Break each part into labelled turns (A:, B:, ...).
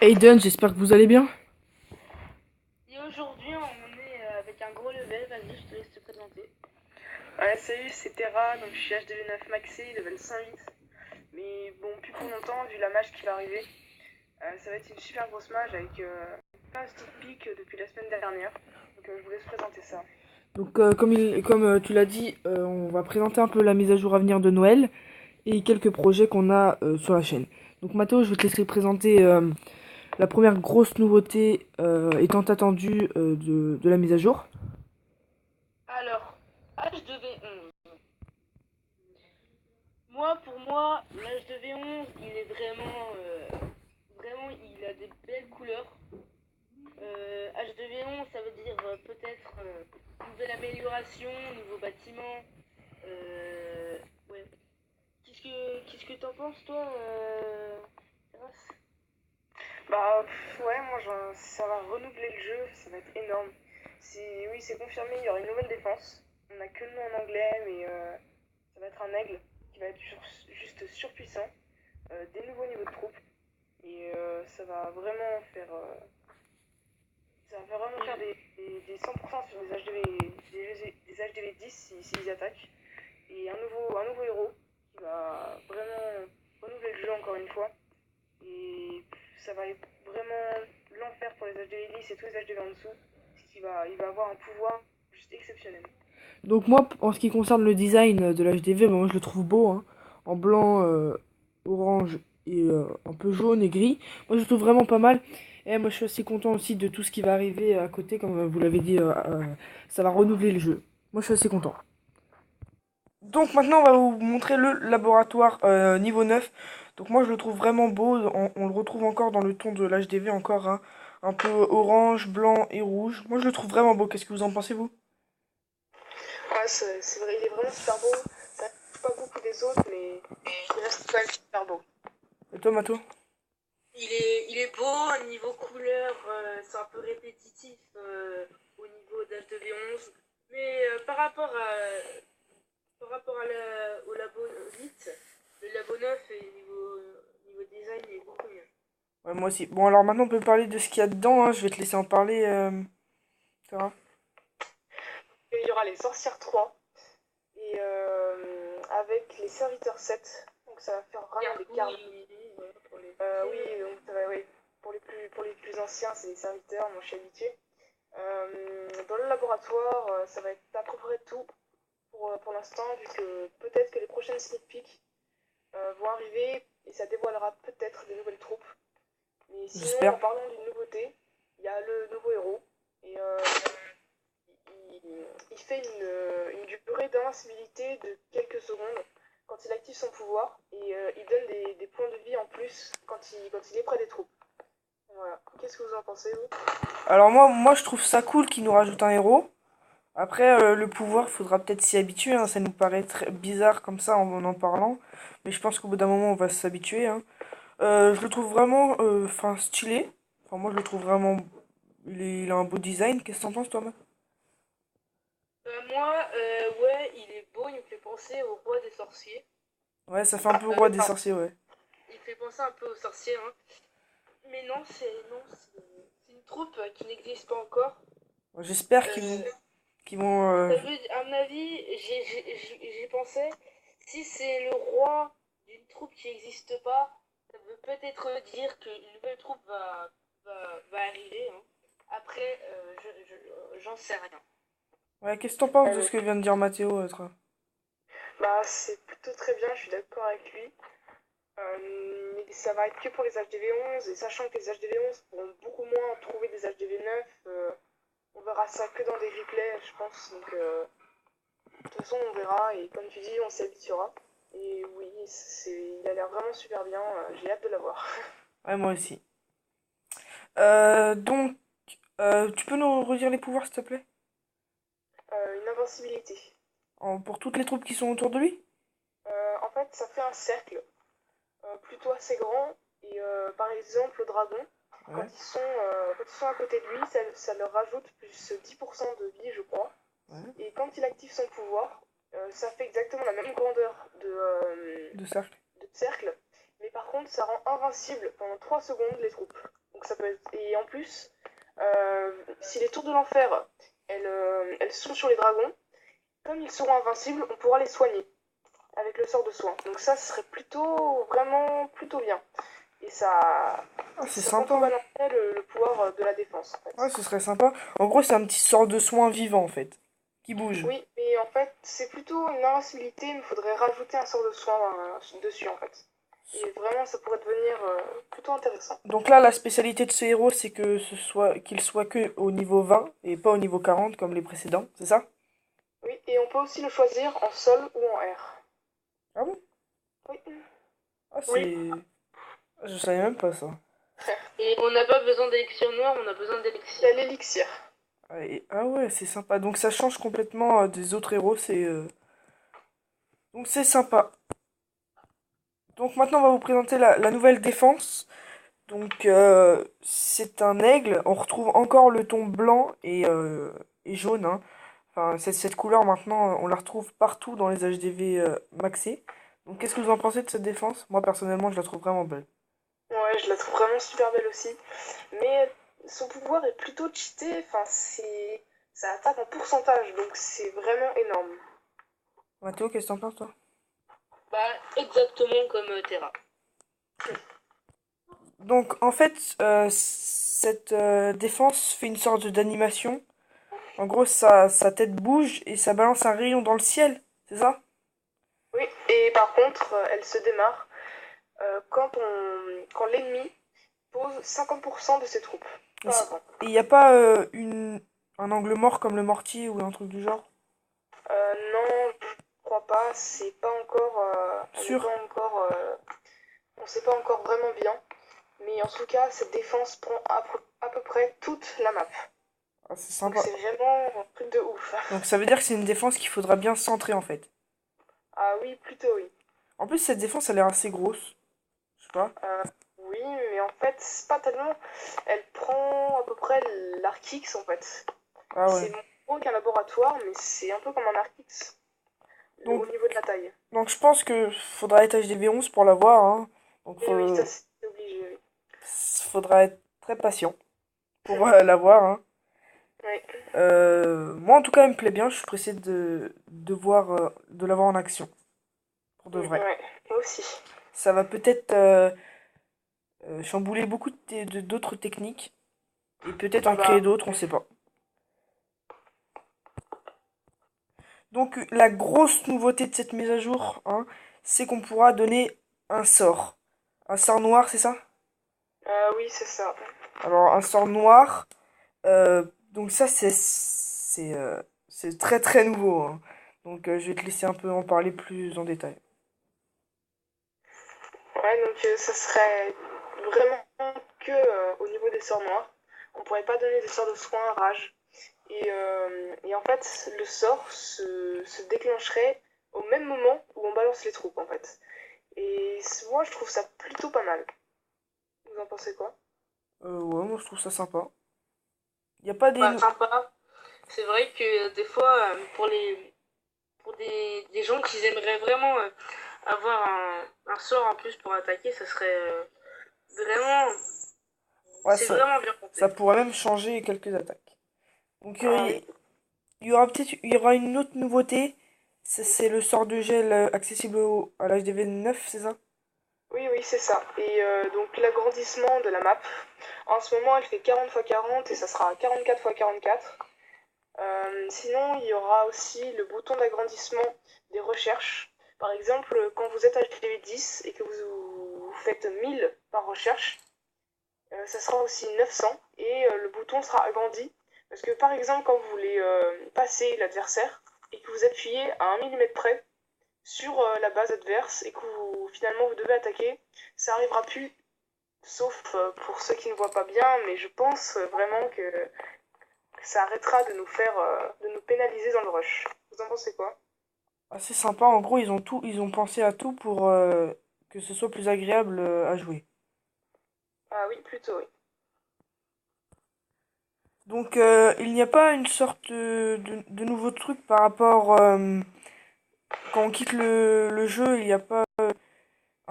A: Aiden, j'espère que vous allez bien.
B: Et aujourd'hui, on est avec un gros level. Vas-y, je te laisse te présenter.
C: Ouais, salut, c'est Terra, donc je suis HDV9 maxé, level 108. Mais bon, plus pour longtemps, vu la mage qui va arriver. Ça va être une super grosse mage avec plein de stick pick depuis la semaine dernière. Donc je vous laisse présenter ça.
A: Donc, comme tu l'as dit, on va présenter un peu la mise à jour à venir de Noël et quelques projets qu'on a sur la chaîne. Donc, Mathéo, je vais te laisser présenter la première grosse nouveauté étant attendue de la mise à jour.
B: Alors, H2V11. Pour moi, l'H2V11, il est vraiment, il a des belles couleurs. H2V11, ça veut dire peut-être nouvelle amélioration, nouveau bâtiment. Ouais. Qu'est-ce que t'en penses, toi, Terrasse?
C: Ouais, moi ça va renouveler le jeu, ça va être énorme. Oui, c'est confirmé, il y aura une nouvelle défense. On a que le nom en anglais, mais ça va être un aigle qui va être juste surpuissant. Des nouveaux niveaux de troupes. Et ça va vraiment faire des 100% sur des HDV 10 s'ils attaquent. Et un nouveau héros qui va vraiment renouveler le jeu encore une fois. Et ça va être vraiment l'enfer pour les HDV 10 et tous les HDV en dessous. Parce qu'il va avoir un pouvoir juste exceptionnel.
A: Donc, moi, en ce qui concerne le design de l'HDV, moi, je le trouve beau, hein, en blanc, orange et un peu jaune et gris. Moi, je le trouve vraiment pas mal. Et moi, je suis assez content aussi de tout ce qui va arriver à côté, comme vous l'avez dit, ça va renouveler le jeu. Moi, je suis assez content. Donc maintenant on va vous montrer le laboratoire niveau 9. Donc moi je le trouve vraiment beau, on le retrouve encore dans le ton de l'HDV encore, hein, un peu orange, blanc et rouge. Moi je le trouve vraiment beau, qu'est-ce que vous en pensez vous?
C: Ouais, c'est vrai, il est vraiment super beau. Ça ne pas beaucoup des autres, mais il reste quand même super beau.
A: Et toi Mato?
B: Il est beau, niveau couleur, c'est un peu répétitif au niveau d'H2V11. Mais par rapport au labo 8, le labo 9 et niveau design il est beaucoup mieux.
A: Ouais moi aussi. Bon alors maintenant on peut parler de ce qu'il y a dedans, hein. Je vais te laisser en parler, Sarah.
C: Et il y aura les sorcières 3 et avec les serviteurs 7. Donc ça va faire vraiment des cartes.
B: Pour les
C: Oui, donc oui. Pour les plus anciens, c'est les serviteurs, moi je suis habituée. Dans le laboratoire, ça va être à peu près tout pour l'instant, vu que peut-être que les prochaines sneak peeks vont arriver et ça dévoilera peut-être des nouvelles troupes. Mais sinon,
A: J'espère.
C: en parlant d'une nouveauté, il y a le nouveau héros et il fait une durée d'invincibilité de quelques secondes quand il active son pouvoir et il donne des points de vie en plus quand il est près des troupes. Voilà. Qu'est-ce que vous en pensez, vous?
A: Alors moi je trouve ça cool qu'ils nous rajoutent un héros. Après le pouvoir faudra peut-être s'y habituer, hein. Ça nous paraît très bizarre comme ça en parlant. Mais je pense qu'au bout d'un moment on va s'habituer, hein. Je le trouve vraiment stylé. Enfin, moi, je le trouve vraiment. Il a un beau design. Qu'est-ce que t'en penses, toi, Matt?
B: Moi, ouais, il est beau, il me fait penser au roi des sorciers.
A: Ouais, ça fait un peu roi des sorciers, ouais.
B: Il me fait penser un peu aux sorciers, hein. Mais non, c'est une troupe qui n'existe pas encore.
A: Ouais, j'espère
B: Euh,
A: qu'ils vont.
B: Ça veut, à mon avis, j'ai pensé, si c'est le roi d'une troupe qui n'existe pas, ça veut peut-être dire qu'une nouvelle troupe va arriver, hein. Après, j'en sais rien.
A: Ouais, qu'est-ce que t'en penses de
C: Euh,
A: ce que vient de dire Mathéo, toi?
C: c'est plutôt très bien, je suis d'accord avec lui. Mais ça va être que pour les HDV11 et sachant que les HDV11 pourront beaucoup moins trouver des HDV9, on verra ça que dans des replays, je pense. Donc, de toute façon, on verra et comme tu dis, on s'y habituera. Et oui, il a l'air vraiment super bien. J'ai hâte de l'avoir.
A: Ouais, moi aussi. Donc, tu peux nous redire les pouvoirs, s'il te plaît?
C: Une invincibilité.
A: Pour toutes les troupes qui sont autour de lui?
C: En fait, ça fait un cercle plutôt assez grand. Et par exemple, le dragon, quand
A: Ouais,
C: ils sont à côté de lui, ça leur rajoute plus 10% de vie, je crois.
A: ouais.
C: Et quand il active son pouvoir, ça fait exactement la même grandeur
A: De cercle.
C: de cercle. Mais par contre, ça rend invincible pendant 3 secondes les troupes. Donc Donc ça peut être... Et en plus, si les tours de l'enfer, elles sont sur les dragons, comme ils seront invincibles, on pourra les soigner avec le sort de soin. Donc ça, ce serait plutôt, vraiment, plutôt bien. Et
A: Ah, c'est
C: ça
A: sympa.
C: contrebalancerait le pouvoir de la défense, en
A: Ouais,
C: fait.
A: ce serait sympa. En gros, c'est un petit sort de soin vivant, en fait. Qui bouge.
C: Oui, mais en fait, c'est plutôt une invincibilité, mais il faudrait rajouter un sort de soin dessus, en fait. Et vraiment, ça pourrait devenir plutôt intéressant.
A: Donc là, la spécialité de ce héros, c'est que qu'il soit que au niveau 20 et pas au niveau 40 comme les précédents, c'est ça?
C: Oui, et on peut aussi le choisir en sol ou en air.
A: Ah bon?
C: Oui,
A: Ah,
B: Oui.
A: c'est... Je savais même pas ça.
B: Et on n'a pas besoin d'élixir noir, on a besoin
C: il y
B: d'élixir.
C: a l'élixir.
A: Ah, ah ouais, c'est sympa. Donc ça change complètement des autres héros, Donc c'est sympa. Donc maintenant, on va vous présenter la nouvelle défense. Donc c'est un aigle. On retrouve encore le ton blanc et jaune, hein. Enfin, cette couleur maintenant, on la retrouve partout dans les HDV maxés. Donc qu'est-ce que vous en pensez de cette défense? Moi personnellement, je la trouve vraiment belle.
C: Ouais, je la trouve vraiment super belle aussi. Mais son pouvoir est plutôt cheaté, enfin, ça attaque en pourcentage, donc c'est vraiment énorme.
A: Mathéo, qu'est-ce que t'en penses toi?
B: Bah, exactement comme Terra.
A: Donc en fait, cette défense fait une sorte d'animation. En gros, sa tête bouge et ça balance un rayon dans le ciel, c'est ça?
C: Oui, et par contre, elle se démarre quand l'ennemi pose 50% de ses troupes.
A: Et
C: Pas avant.
A: il n'y a pas un angle mort comme le mortier ou un truc du genre?
C: Non, je crois pas, c'est pas encore... on n'est
A: Sûr?
C: pas encore... on sait pas encore vraiment bien. Mais en tout cas, cette défense prend à peu près toute la map.
A: Ah, c'est
C: Donc
A: sympa.
C: c'est vraiment un truc de ouf.
A: Donc ça veut dire que c'est une défense qu'il faudra bien centrer en fait.
C: Ah oui, plutôt oui.
A: En plus, cette défense, elle a l'air assez grosse. Je sais pas.
C: Euh, oui, mais en fait, c'est pas tellement. Elle prend à peu près l'Arkix en fait.
A: Ah ouais.
C: C'est moins gros qu'un laboratoire, mais c'est un peu comme un Arkix
A: Donc,
C: au niveau de la taille.
A: donc je pense que faudra être HDV11 pour l'avoir, hein. Donc
C: Et oui, ça c'est obligé. Oui.
A: faudra être très patient pour l'avoir, hein.
C: Oui,
A: Moi, en tout cas, elle me plaît bien. Je suis pressé de voir, de l'avoir en action. Pour de vrai.
C: ouais, moi aussi.
A: Ça va peut-être chambouler beaucoup d'autres techniques. Et peut-être
C: Ah
A: en créer
C: bah,
A: d'autres, on sait pas. Donc, la grosse nouveauté de cette mise à jour, hein, c'est qu'on pourra donner un sort. Un sort noir, c'est ça?
C: oui, c'est ça.
A: Alors, un sort noir. Donc, ça, c'est très très nouveau, hein. Donc, je vais te laisser un peu en parler plus en détail.
C: Ouais, donc ça serait vraiment que au niveau des sorts noirs. On pourrait pas donner des sorts de soins, rage. Et en fait, le sort se déclencherait au même moment où on balance les troupes, en fait. Et moi, je trouve ça plutôt pas mal. Vous en pensez quoi?
A: Ouais, moi, je trouve ça sympa. Il n'y a pas des...
B: Bah, sympa. C'est vrai que des fois, pour des gens qui aimeraient vraiment avoir un sort en plus pour attaquer, ça serait vraiment.
A: Ouais,
B: C'est vraiment bien
A: ça
B: pensé.
A: pourrait même changer quelques attaques. Donc,
C: Ah oui.
A: il y aura une autre nouveauté. C'est le sort de gel accessible à l'HDV 9, c'est ça?
C: Oui, oui, c'est ça. Et donc, l'agrandissement de la map, en ce moment, elle fait 40 x 40 et ça sera 44 x 44. Sinon, il y aura aussi le bouton d'agrandissement des recherches. Par exemple, quand vous êtes à HDV10 et que vous faites 1000 par recherche, ça sera aussi 900 et le bouton sera agrandi. Parce que par exemple, quand vous voulez passer l'adversaire et que vous appuyez à 1 mm près sur la base adverse et que finalement vous devez attaquer, ça arrivera plus, sauf pour ceux qui ne voient pas bien, mais je pense vraiment que ça arrêtera de nous faire, de nous pénaliser dans le rush. Vous en pensez quoi?
A: Ah, c'est sympa. En gros, ils ont pensé à tout pour que ce soit plus agréable à jouer.
C: Ah oui, plutôt oui.
A: Donc, il n'y a pas une sorte de nouveau truc par rapport quand on quitte le jeu. Il n'y a pas.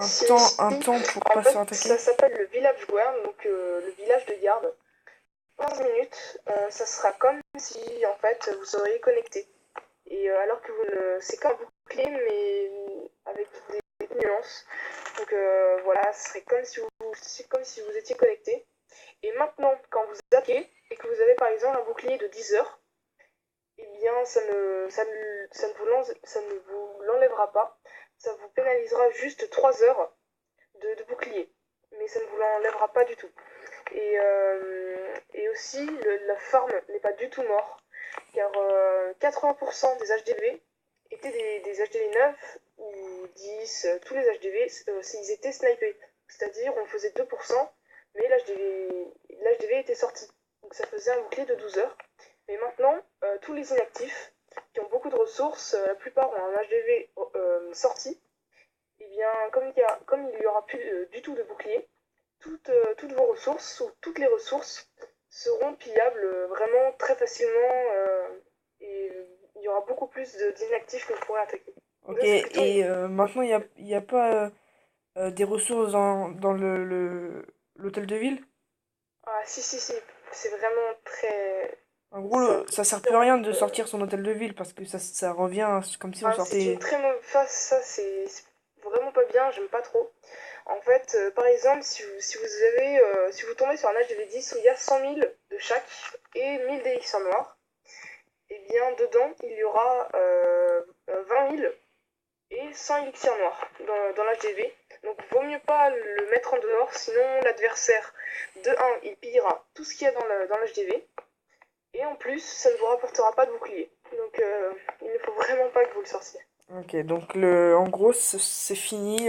C: Sinon,
A: Un temps pour
C: en
A: pas se faire
C: fait, ça
A: attaquer.
C: s'appelle le village guard, donc le village de garde. 15 minutes, ça sera comme si en fait vous seriez connecté. Et alors que vous ne. C'est comme un bouclier, mais avec des nuances. Donc voilà, ce serait comme si c'est comme si vous étiez connecté. Et maintenant, quand vous attaquez et que vous avez par exemple un bouclier de 10 heures, eh bien ça ne vous l'enlèvera pas. Ça vous pénalisera juste 3 heures de bouclier. Mais ça ne vous l'enlèvera pas du tout. Et aussi, la farm n'est pas du tout mort, car 80% des HDV étaient des HDV 9 ou 10, tous les HDV, ils étaient snipés. C'est-à-dire, on faisait 2%, mais l'HDV était sorti. Donc ça faisait un bouclier de 12 heures. Mais maintenant, tous les inactifs, qui ont beaucoup de ressources, la plupart ont un HDV sorti, et bien, comme il y aura plus du tout de bouclier, toutes vos ressources, ou toutes les ressources, seront pillables vraiment très facilement, et il y aura beaucoup plus d'inactifs que vous pourrez attaquer. Donc
A: Ok,
C: ça, c'est plutôt une...
A: et maintenant, il y a pas des ressources dans l'hôtel de ville?
C: Ah si, si, si, c'est vraiment très...
A: En gros,
C: Ça,
A: ça sert plus à rien de sortir son hôtel de ville parce que ça revient comme si on
C: c'est une
A: sortait.
C: très mauvaise face, ça c'est vraiment pas bien, j'aime pas trop. En fait, par exemple, si vous tombez sur un HDV 10 où il y a 100 000 de chaque et 1000 DX en noir, et bien dedans il y aura 20 000 et 100 élixirs noirs dans l'HDV. Donc vaut mieux pas le mettre en dehors, sinon l'adversaire, de 1, il pillera tout ce qu'il y a dans l'HDV, et en plus, ça ne vous rapportera pas de bouclier. Donc il ne faut vraiment pas que vous le sorciez.
A: Ok, donc en gros, c'est fini.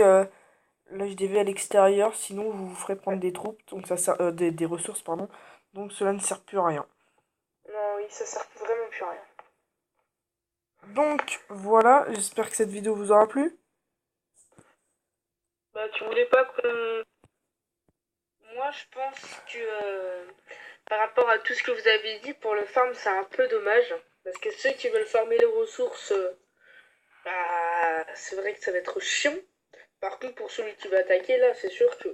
A: L'HDV à l'extérieur, sinon vous vous ferez prendre
C: Ouais.
A: des troupes, donc ça sert, des ressources, pardon. Donc cela ne sert plus à rien.
C: Non, oui, ça sert vraiment plus à rien.
A: Donc voilà, j'espère que cette vidéo vous aura plu.
B: Bah, tu voulais pas qu'on. Moi, je pense que par rapport à tout ce que vous avez dit, pour le farm, c'est un peu dommage. Parce que ceux qui veulent farmer les ressources, bah, c'est vrai que ça va être chiant. Par contre, pour celui qui va attaquer, là, c'est sûr que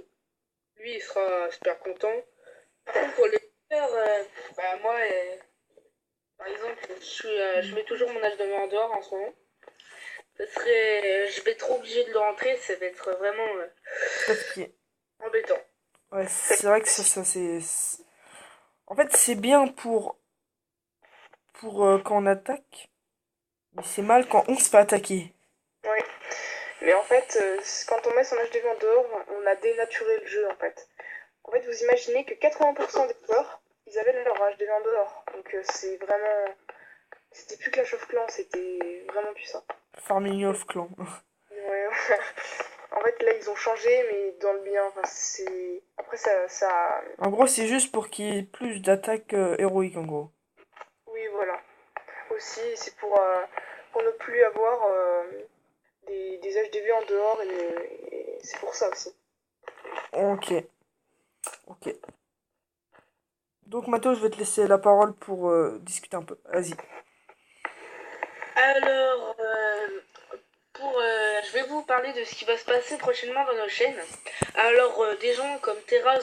B: lui, il sera super content. Par contre, pour les faire, bah, moi, par exemple, je mets toujours mon âge de mort dehors en ce moment. Je vais être obligé de le rentrer, ça va être vraiment
A: Compliqué.
B: embêtant.
A: Ouais, c'est vrai que en fait, c'est bien pour quand on attaque, mais c'est mal quand on se fait attaquer.
C: Oui, mais en fait, quand on met son HDV en dehors, on a dénaturé le jeu en fait. En fait, vous imaginez que 80% des joueurs, ils avaient leur HDV en dehors. Donc c'est vraiment... C'était plus Clash of Clans, c'était vraiment puissant.
A: Farming of Clan.
C: Ouais, en fait, là, ils ont changé, mais dans le bien. Enfin, c'est... Après, ça...
A: En gros, c'est juste pour qu'il y ait plus d'attaques héroïques, en gros.
C: Oui, voilà. Aussi, c'est pour ne plus avoir des HDV en dehors, et c'est pour ça aussi.
A: Ok, ok. Donc, Mato, je vais te laisser la parole pour discuter un peu. Vas-y.
B: Alors, je vais vous parler de ce qui va se passer prochainement dans nos chaînes. Alors, des gens comme Terras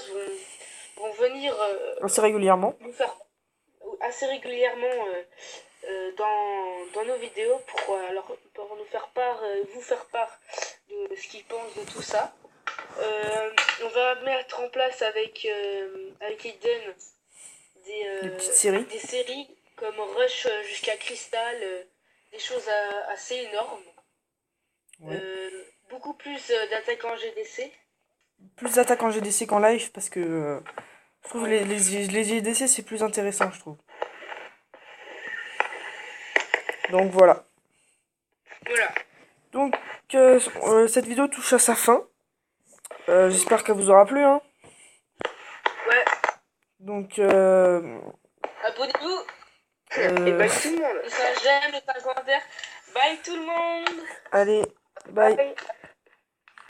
B: vont venir
A: Assez régulièrement.
B: nous faire assez régulièrement dans nos vidéos pour nous faire part, vous faire part de ce qu'ils pensent de tout ça. On va mettre en place avec Eden
A: Des petites séries.
B: des séries comme Rush jusqu'à Crystal, des choses assez énormes.
A: Ouais.
B: Beaucoup plus d'attaques en GDC.
A: Plus d'attaques en GDC qu'en live parce que je trouve
B: Ouais.
A: les GDC c'est plus intéressant, je trouve. Donc voilà.
B: Voilà.
A: Donc cette vidéo touche à sa fin. J'espère qu'elle vous aura plu, hein.
B: Ouais.
A: Donc
B: Abonnez-vous.
C: Et bye tout le monde.
B: Et ça j'aime, et un commentaire. Bye tout le monde.
A: allez, bye.
C: Bye.